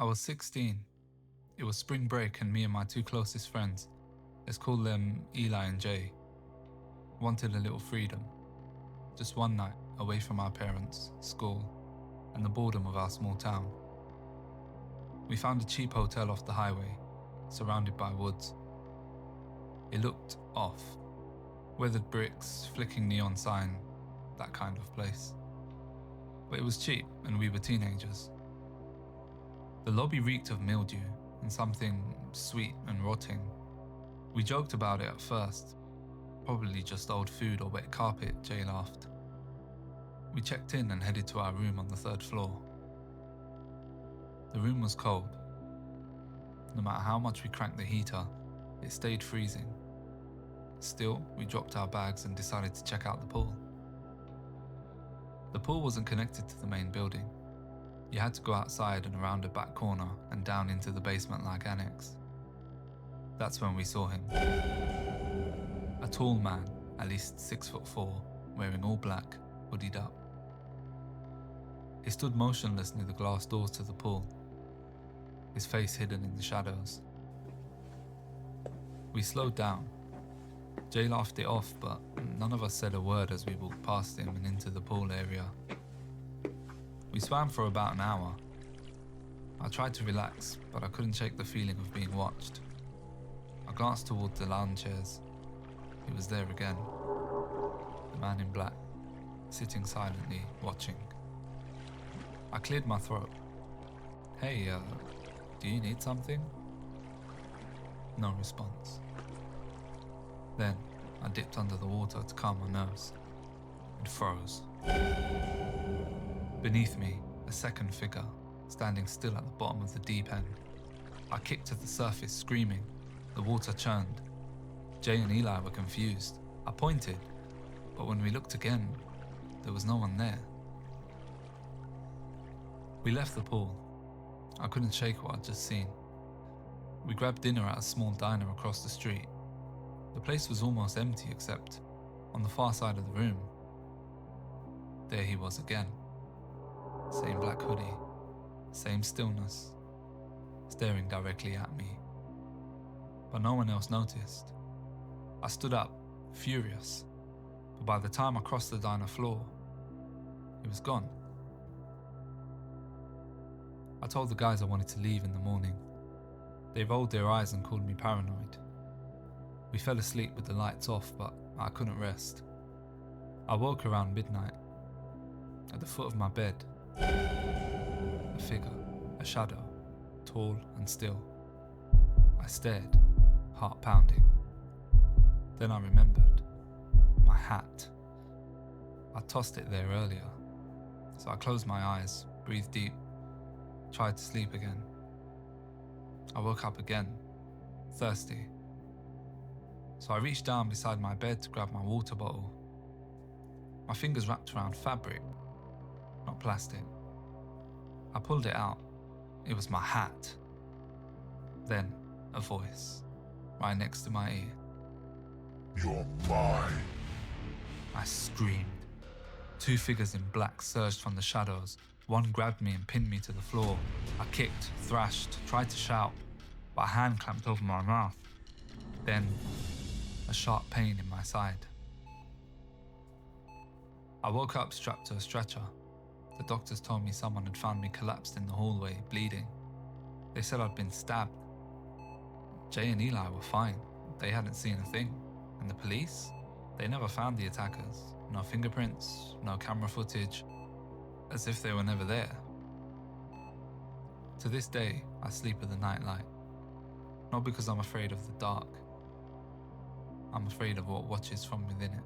I was 16. It was spring break and me and my two closest friends, let's call them Eli and Jay, wanted a little freedom. Just one night away from our parents, school, and the boredom of our small town. We found a cheap hotel off the highway, surrounded by woods. It looked off. Weathered bricks, flicking neon sign, that kind of place. But it was cheap and we were teenagers. The lobby reeked of mildew and something sweet and rotting. We joked about it at first. Probably just old food or wet carpet, Jay laughed. We checked in and headed to our room on the 3rd floor. The room was cold. No matter how much we cranked the heater, it stayed freezing. Still, we dropped our bags and decided to check out the pool. The pool wasn't connected to the main building. You had to go outside and around a back corner and down into the basement-like annex. That's when we saw him. A tall man, at least 6'4", wearing all black, hoodied up. He stood motionless near the glass doors to the pool, his face hidden in the shadows. We slowed down. Jay laughed it off, but none of us said a word as we walked past him and into the pool area. We swam for about an hour. I tried to relax, but I couldn't shake the feeling of being watched. I glanced towards the lounge chairs. He was there again. The man in black, sitting silently, watching. I cleared my throat. Hey, do you need something? No response. Then, I dipped under the water to calm my nerves. It froze. Beneath me, a second figure, standing still at the bottom of the deep end. I kicked to the surface, screaming. The water churned. Jay and Eli were confused. I pointed, but when we looked again, there was no one there. We left the pool. I couldn't shake what I'd just seen. We grabbed dinner at a small diner across the street. The place was almost empty except on the far side of the room. There he was again. Same black hoodie, same stillness, staring directly at me. But no one else noticed. I stood up, furious, but by the time I crossed the diner floor, he was gone. I told the guys I wanted to leave in the morning. They rolled their eyes and called me paranoid. We fell asleep with the lights off, but I couldn't rest. I woke around midnight. At the foot of my bed, a figure, a shadow, tall and still. I stared, heart pounding. Then I remembered. My hat. I tossed it there earlier. So I closed my eyes, breathed deep, tried to sleep again. I woke up again, thirsty. So I reached down beside my bed to grab my water bottle. My fingers wrapped around fabric, not plastic. I pulled it out. It was my hat. Then, a voice, right next to my ear. You're mine. I screamed. Two figures in black surged from the shadows. One grabbed me and pinned me to the floor. I kicked, thrashed, tried to shout, but a hand clamped over my mouth. Then, a sharp pain in my side. I woke up strapped to a stretcher. The doctors told me someone had found me collapsed in the hallway, bleeding. They said I'd been stabbed. Jay and Eli were fine. They hadn't seen a thing. And the police? They never found the attackers. No fingerprints, no camera footage. As if they were never there. To this day, I sleep with a nightlight. Not because I'm afraid of the dark. I'm afraid of what watches from within it.